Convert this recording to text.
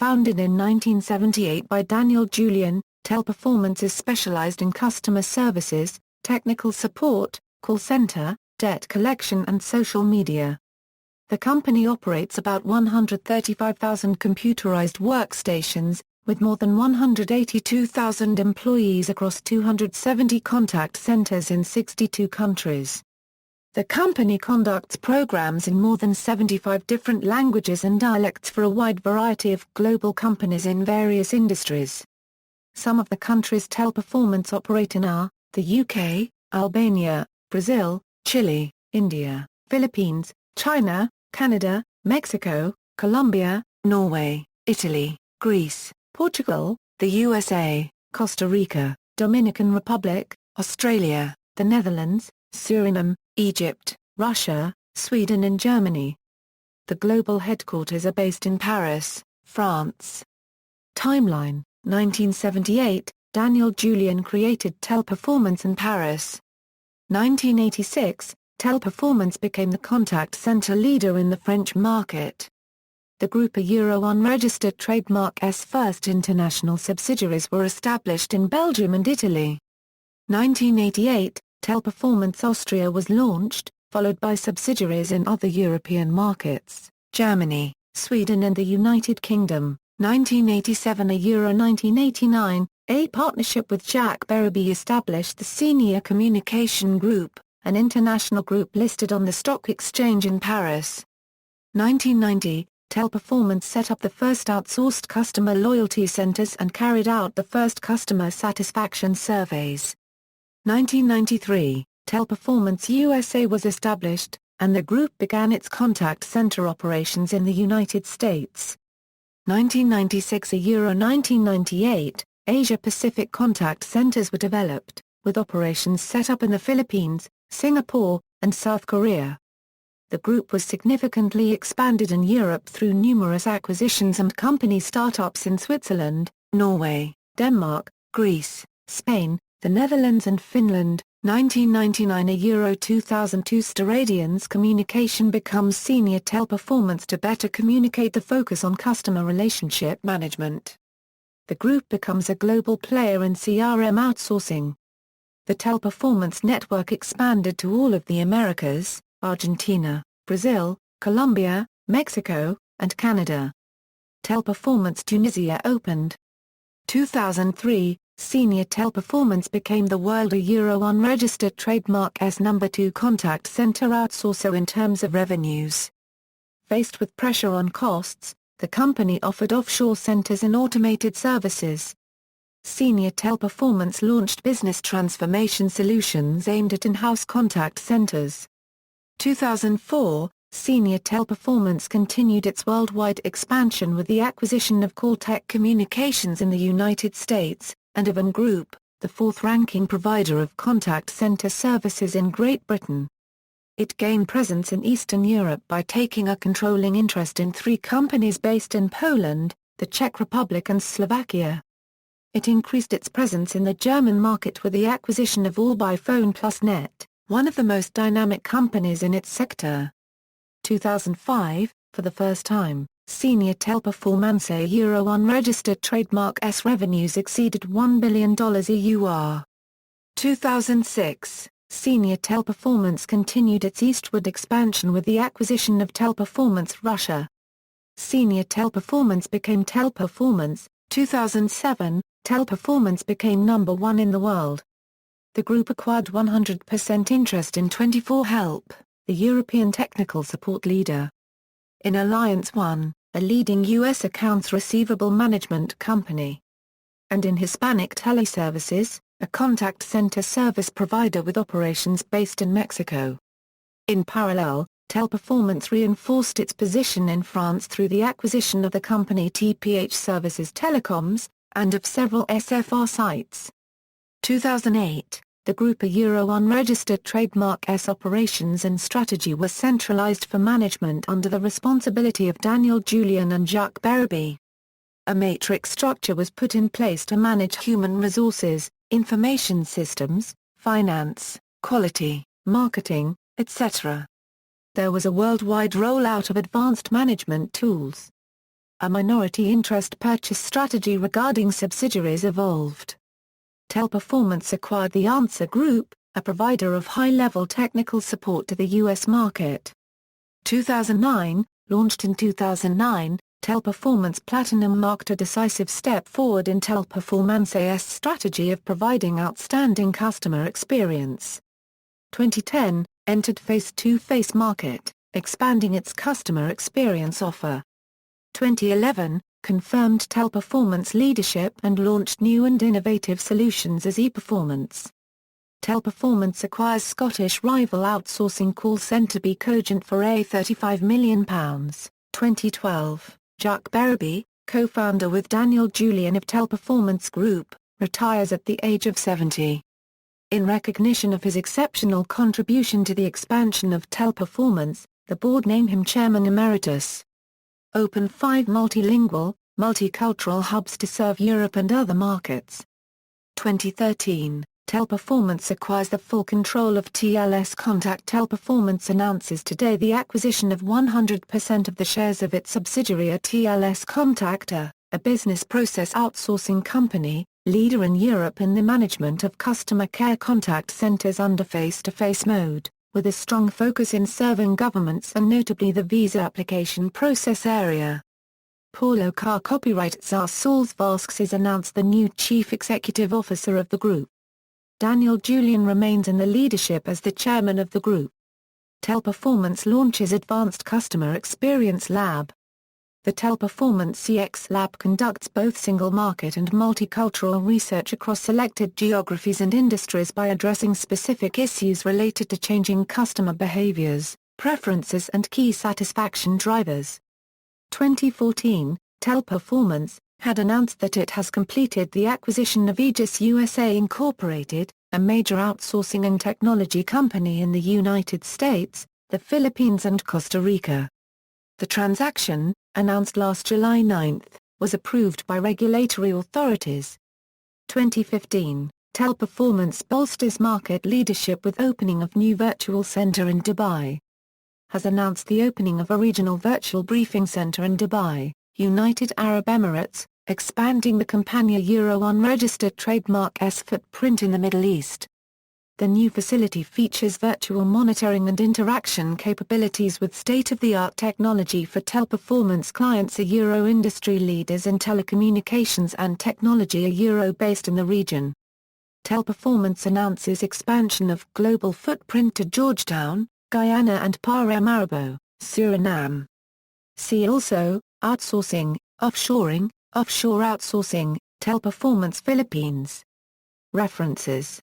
Founded in 1978 by Daniel Julian, Teleperformance is specialized in customer services, technical support, call center, debt collection and social media. The company operates about 135,000 computerized workstations, with more than 182,000 employees across 270 contact centers in 62 countries. The company conducts programs in more than 75 different languages and dialects for a wide variety of global companies in various industries. Some of the countries Teleperformance operate in are the UK, Albania, Brazil, Chile, India, Philippines, China, Canada, Mexico, Colombia, Norway, Italy, Greece, Portugal, the USA, Costa Rica, Dominican Republic, Australia, the Netherlands, Suriname, Egypt, Russia, Sweden and Germany. The global headquarters are based in Paris, France. Timeline: 1978, Daniel Julian created Teleperformance in Paris. 1986, Teleperformance became the contact center leader in the French market. The group a Euro-unregistered trademark S first international subsidiaries were established in Belgium and Italy. 1988, Teleperformance Austria was launched, followed by subsidiaries in other European markets, Germany, Sweden and the United Kingdom. 1987 a Euro 1989, a partnership with Jack Berube established the Senior Communication Group, an international group listed on the stock exchange in Paris. 1990, Teleperformance set up the first outsourced customer loyalty centers and carried out the first customer satisfaction surveys. 1993, Teleperformance USA was established, and the group began its contact center operations in the United States. 1996 a Euro 1998, Asia-Pacific contact centers were developed, with operations set up in the Philippines, Singapore, and South Korea. The group was significantly expanded in Europe through numerous acquisitions and company startups in Switzerland, Norway, Denmark, Greece, Spain, the Netherlands and Finland. 1999 a Euro 2002 Steradians Communication becomes Senior Teleperformance to better communicate the focus on customer relationship management. The group becomes a global player in CRM outsourcing. The Teleperformance network expanded to all of the Americas, Argentina, Brazil, Colombia, Mexico, and Canada. Teleperformance Tunisia opened. 2003, Senior Teleperformance became the world a Euro-unregistered trademark S number 2 contact center outsourcer in terms of revenues. Faced with pressure on costs, the company offered offshore centers and automated services. Senior Teleperformance launched business transformation solutions aimed at in-house contact centers. 2004, Senior Teleperformance continued its worldwide expansion with the acquisition of Calltech Communications in the United States, and Avan Group, the fourth-ranking provider of contact center services in Great Britain. It gained presence in Eastern Europe by taking a controlling interest in 3 companies based in Poland, the Czech Republic and Slovakia. It increased its presence in the German market with the acquisition of AllByPhone+Net, one of the most dynamic companies in its sector. 2005, for the first time, Senior Teleperformance a Euro-unregistered trademark S revenues exceeded $1 billion EUR. 2006, Senior Teleperformance continued its eastward expansion with the acquisition of Teleperformance Russia. Senior Teleperformance became Teleperformance. 2007, Teleperformance became number 1 in the world. The group acquired 100% interest in 24Help, the European technical support leader. In Alliance One, a leading U.S. accounts receivable management company. And in Hispanic Teleservices, a contact center service provider with operations based in Mexico. In parallel, Teleperformance reinforced its position in France through the acquisition of the company TPH Services Telecoms, and of several SFR sites. 2008, the group a Euro-unregistered trademark S operations and strategy was centralized for management under the responsibility of Daniel Julian and Jacques Berube. A matrix structure was put in place to manage human resources, information systems, finance, quality, marketing, etc. There was a worldwide rollout of advanced management tools. a minority interest purchase strategy regarding subsidiaries evolved. Teleperformance acquired the Answer Group, a provider of high-level technical support to the U.S. market. 2009, launched in 2009, Teleperformance Platinum marked a decisive step forward in Teleperformance's strategy of providing outstanding customer experience. 2010, entered Phase 2 face market, expanding its customer experience offer. 2011, confirmed Teleperformance leadership and launched new and innovative solutions as ePerformance. Teleperformance acquires Scottish rival outsourcing call centre Cogent for £35 million. 2012, Jack Berreby, co-founder with Daniel Julian of Teleperformance Group, retires at the age of 70. In recognition of his exceptional contribution to the expansion of Teleperformance, the board named him Chairman Emeritus. Open 5 multilingual, multicultural hubs to serve Europe and other markets. 2013, Teleperformance acquires the full control of TLS Contact. Teleperformance announces today the acquisition of 100% of the shares of its subsidiary TLS Contact, a business process outsourcing company, leader in Europe in the management of customer care contact centers under face-to-face mode, with a strong focus in serving governments and notably the visa application process area. Paulo Car Copyright Tsar Sauls Vasques is announced the new Chief Executive Officer of the group. Daniel Julian remains in the leadership as the chairman of the group. Teleperformance launches Advanced Customer Experience Lab. The Teleperformance CX Lab conducts both single-market and multicultural research across selected geographies and industries by addressing specific issues related to changing customer behaviors, preferences and key satisfaction drivers. 2014, Teleperformance had announced that it has completed the acquisition of Aegis USA Incorporated, a major outsourcing and technology company in the United States, the Philippines and Costa Rica. The transaction, announced last July 9, was approved by regulatory authorities. 2015, Teleperformance bolsters market leadership with opening of new virtual center in Dubai. Has announced the opening of a regional virtual briefing center in Dubai, United Arab Emirates, expanding the Campania Euro 1 registered trademark's footprint in the Middle East. The new facility features virtual monitoring and interaction capabilities with state-of-the-art technology for Teleperformance clients. Euro industry leaders in telecommunications and technology. Euro based in the region. Teleperformance announces expansion of global footprint to Georgetown, Guyana and Paramaribo, Suriname. See also, outsourcing, offshoring, offshore outsourcing, Teleperformance Philippines. References